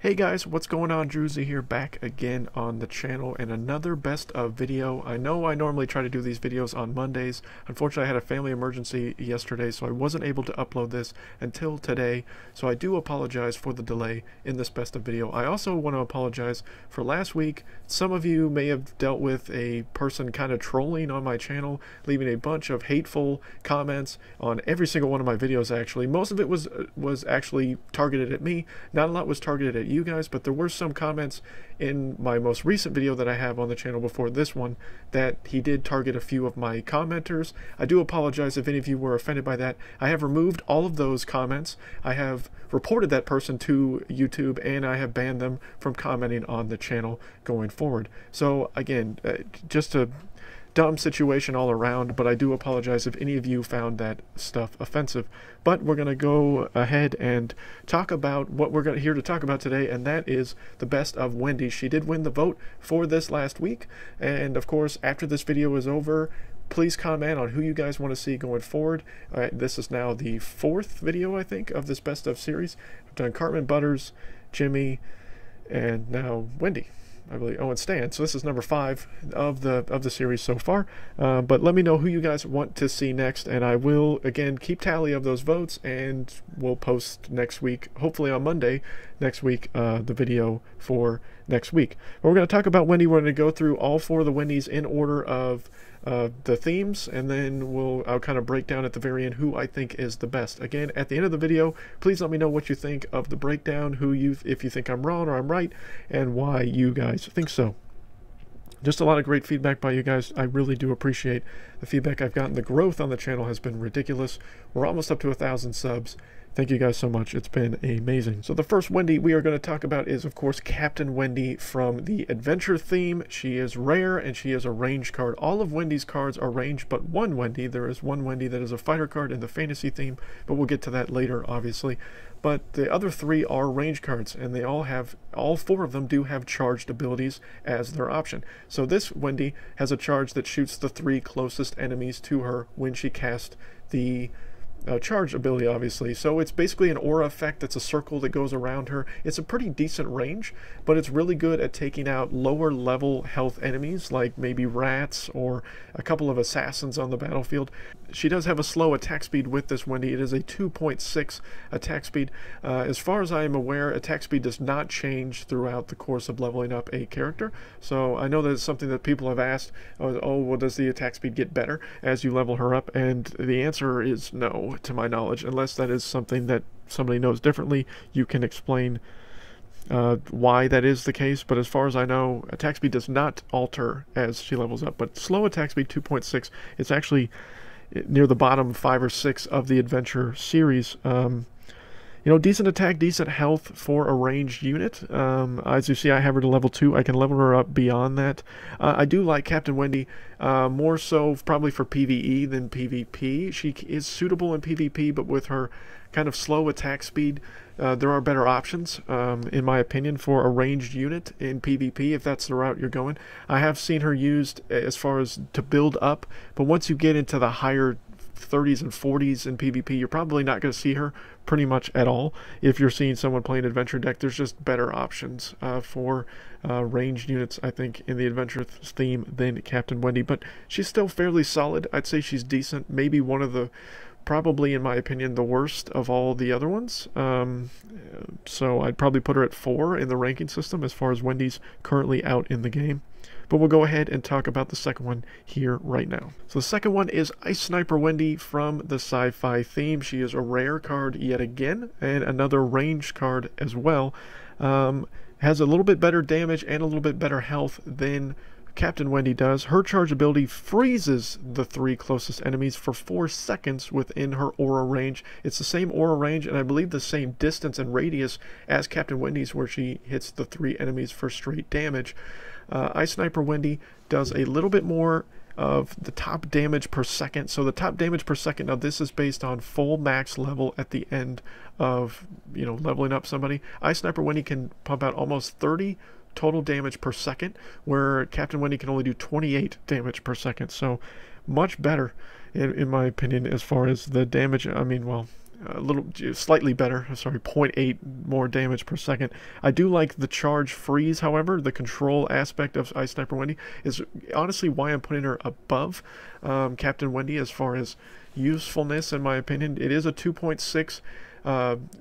Hey guys, what's going on? Drewzy here, back again on the channel and another best of video. I know I normally try to do these videos on Mondays. Unfortunately, I had a family emergency yesterday, so I wasn't able to upload this until today. So I do apologize for the delay in this best of video. I also want to apologize for last week. Some of you may have dealt with a person kind of trolling on my channel, leaving a bunch of hateful comments on every single one of my videos actually. Most of it was actually targeted at me. Not a lot was targeted at you guys, but there were some comments in my most recent video that I have on the channel before this one that he did target a few of my commenters. I do apologize if any of you were offended by that. I have removed all of those comments. I have reported that person to YouTube, and I have banned them from commenting on the channel going forward. So again, just a dumb situation all around, but I do apologize if any of you found that stuff offensive. But we're going to go ahead and talk about what we're here to talk about today, and that is the best of Wendy. She did win the vote for this last week, and of course after this video is over, please comment on who you guys want to see going forward. This is now the fourth video, I think, of this best of series. I've done Cartman, Butters, Jimmy, and now Wendy, I believe. Oh, and Stan. So this is number 5 of the series so far. But let me know who you guys want to see next, and I will again keep tally of those votes, and we'll post next week, hopefully on Monday next week, the video for next week. But we're going to talk about Wendy. We're going to go through all 4 of the Wendys in order of the themes, and then I'll kind of break down at the very end who I think is the best. Again, at the end of the video, please let me know what you think of the breakdown, if you think I'm wrong or I'm right, and why you guys think so. Just a lot of great feedback by you guys. I really do appreciate the feedback I've gotten. The growth on the channel has been ridiculous. We're almost up to 1,000 subs. Thank you guys so much. It's been amazing. So the first Wendy we are going to talk about is, of course, Captain Wendy from the adventure theme. She is rare and she is a range card. All of Wendy's cards are range, but one Wendy. There is one Wendy that is a fighter card in the fantasy theme, but we'll get to that later, obviously. But the other 3 are range cards, and they all 4 of them do have charged abilities as their option. So this Wendy has a charge that shoots the 3 closest enemies to her when she casts the charge ability, obviously. So it's basically an aura effect that's a circle that goes around her. It's a pretty decent range, but it's really good at taking out lower level health enemies like maybe rats or a couple of assassins on the battlefield. She does have a slow attack speed with this Wendy. It is a 2.6 attack speed. As far as I am aware, attack speed does not change throughout the course of leveling up a character. So I know that it's something that people have asked, oh, well, does the attack speed get better as you level her up? And the answer is no, to my knowledge, unless that is something that somebody knows differently. You can explain why that is the case, but as far as I know, attack speed does not alter as she levels up. But slow attack speed 2.6, it's actually near the bottom 5 or 6 of the adventure series. You know, decent attack, decent health for a ranged unit. As you see, I have her to level 2. I can level her up beyond that. I do like Captain Wendy more so probably for PvE than PvP. She is suitable in PvP, but with her kind of slow attack speed, there are better options, in my opinion, for a ranged unit in PvP, if that's the route you're going. I have seen her used as far as to build up, but once you get into the higher 30s and 40s in PvP, you're probably not going to see her pretty much at all. If you're seeing someone playing adventure deck, there's just better options for ranged units, I think, in the adventure theme than Captain Wendy. But she's still fairly solid. I'd say she's decent. Maybe one of the, probably in my opinion, the worst of all the other ones. So I'd probably put her at 4 in the ranking system as far as Wendy's currently out in the game. But we'll go ahead and talk about the second one here right now. So the second one is Ice Sniper Wendy from the sci-fi theme. She is a rare card yet again, and another range card as well. Has a little bit better damage and a little bit better health than Captain Wendy does. Her charge ability freezes the 3 closest enemies for 4 seconds within her aura range. It's the same aura range, and I believe the same distance and radius as Captain Wendy's, where she hits the 3 enemies for straight damage. Ice Sniper Wendy does a little bit more of the top damage per second. So the top damage per second, now this is based on full max level at the end of, you know, leveling up somebody. Ice Sniper Wendy can pump out almost 30 total damage per second, where Captain Wendy can only do 28 damage per second. So much better, in my opinion, as far as the damage. I mean, well, a little slightly better. Sorry, 0.8 more damage per second. I do like the charge freeze, however. The control aspect of Ice Sniper Wendy is honestly why I'm putting her above Captain Wendy as far as usefulness, in my opinion. It is a 2.6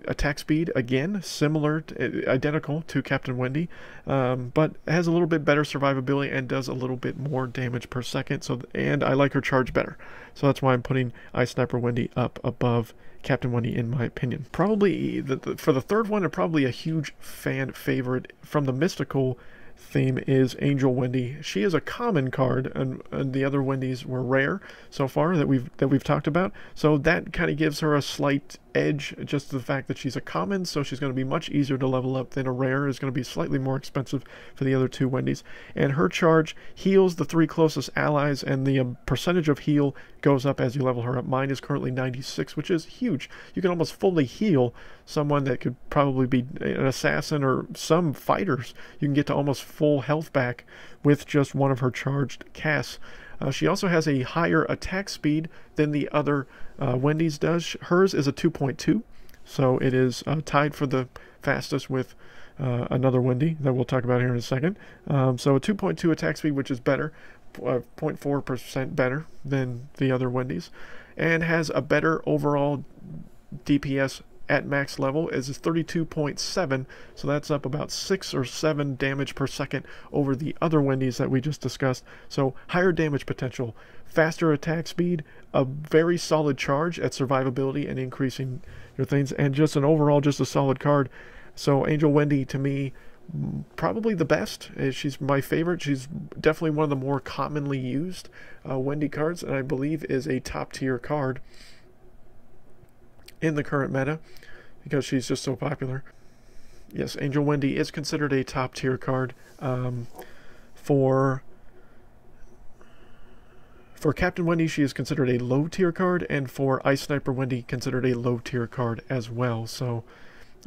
attack speed, again similar identical to Captain Wendy, but has a little bit better survivability and does a little bit more damage per second. So, and I like her charge better, so that's why I'm putting Ice Sniper Wendy up above Captain Wendy, in my opinion. Probably for the third one, and probably a huge fan favorite from the mystical theme, is Angel Wendy. She is a common card, and the other Wendys were rare so far that we've talked about. So that kind of gives her a slight edge, just the fact that she's a common, so she's going to be much easier to level up than a rare. Is going to be slightly more expensive for the other two Wendys. And her charge heals the 3 closest allies, and the percentage of heal goes up as you level her up. Mine is currently 96, which is huge. You can almost fully heal someone that could probably be an assassin or some fighters. You can get to almost full health back with just one of her charged casts. She also has a higher attack speed than the other Wendy's does. Hers is a 2.2, so it is tied for the fastest with another Wendy that we'll talk about here in a second. So a 2.2 attack speed, which is better, 0.4% better than the other Wendy's, and has a better overall DPS at max level, is 32.7, so that's up about 6 or 7 damage per second over the other Wendys that we just discussed. So higher damage potential, faster attack speed, a very solid charge at survivability and increasing your things, and just an overall just a solid card. So Angel Wendy, to me, probably the best. She's my favorite. She's definitely one of the more commonly used Wendy cards, and I believe is a top tier card in the current meta because she's just so popular. Yes, Angel Wendy is considered a top tier card. For Captain Wendy, she is considered a low tier card, and for Ice Sniper Wendy, considered a low tier card as well. So,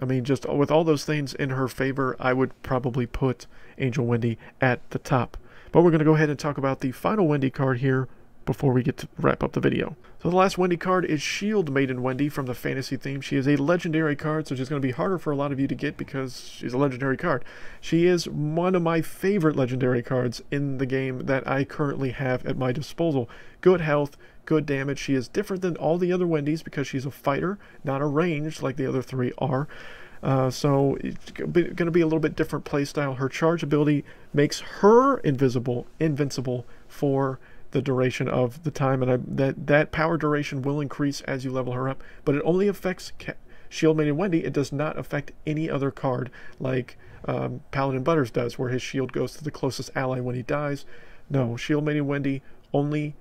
I mean, just with all those things in her favor, I would probably put Angel Wendy at the top. But we're going to go ahead and talk about the final Wendy card here before we get to wrap up the video. So the last Wendy card is Shieldmaiden Wendy from the fantasy theme. She is a legendary card, so she's going to be harder for a lot of you to get because she's a legendary card. She is one of my favorite legendary cards in the game that I currently have at my disposal. Good health, good damage. She is different than all the other Wendys because she's a fighter, not a ranged like the other three are. So it's going to be a little bit different playstyle. Her charge ability makes her invincible for the duration of the time, and that power duration will increase as you level her up, but it only affects Shieldmaiden Wendy. It does not affect any other card like Paladin Butters does, where his shield goes to the closest ally when he dies. No, Shieldmaiden Wendy only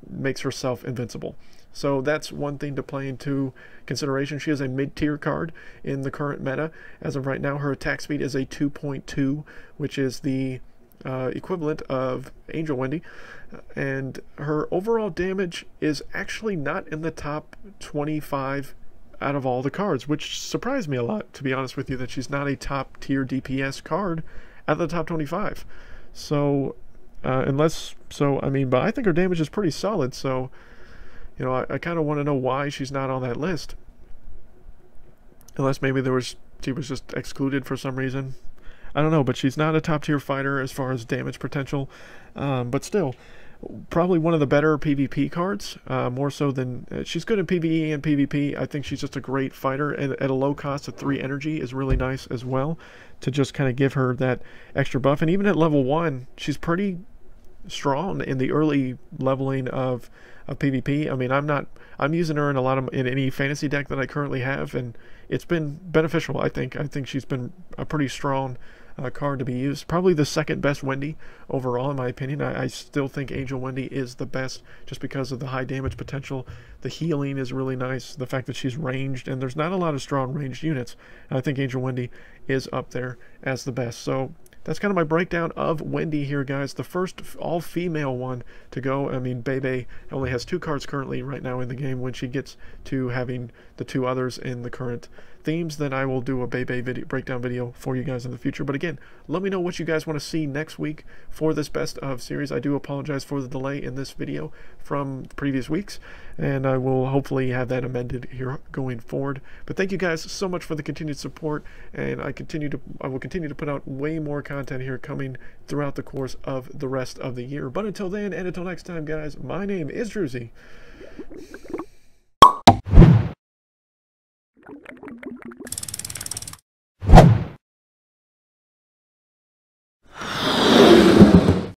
makes herself invincible. So that's one thing to play into consideration. She is a mid-tier card in the current meta. As of right now, her attack speed is a 2.2, which is the equivalent of Angel Wendy, and her overall damage is actually not in the top 25 out of all the cards, which surprised me a lot, to be honest with you, that she's not a top tier DPS card out of the top 25. So I mean, but I think her damage is pretty solid, so you know, I kind of want to know why she's not on that list, unless maybe she was just excluded for some reason. I don't know, but she's not a top tier fighter as far as damage potential, but still probably one of the better PvP cards, more so than she's good in PvE and PvP. I think she's just a great fighter, and at a low cost of 3 energy is really nice as well, to just kind of give her that extra buff. And even at level 1, she's pretty strong in the early leveling of PvP. I mean, I'm using her in any fantasy deck that I currently have, and it's been beneficial. I think she's been a pretty strong card to be used. Probably the second best Wendy overall, in my opinion. I still think Angel Wendy is the best, just because of the high damage potential. The healing is really nice. The fact that she's ranged, and there's not a lot of strong ranged units. And I think Angel Wendy is up there as the best. So that's kind of my breakdown of Wendy here, guys. The first all-female one to go. I mean, Bebe only has 2 cards currently right now in the game. When she gets to having the 2 others in the current themes, then I will do a Bebe video breakdown video for you guys in the future. But again, let me know what you guys want to see next week for this best of series. I do apologize for the delay in this video from the previous weeks, and I will hopefully have that amended here going forward. But thank you guys so much for the continued support, and I will continue to put out way more content here coming throughout the course of the rest of the year. But until then, and until next time, guys, my name is Drewzy.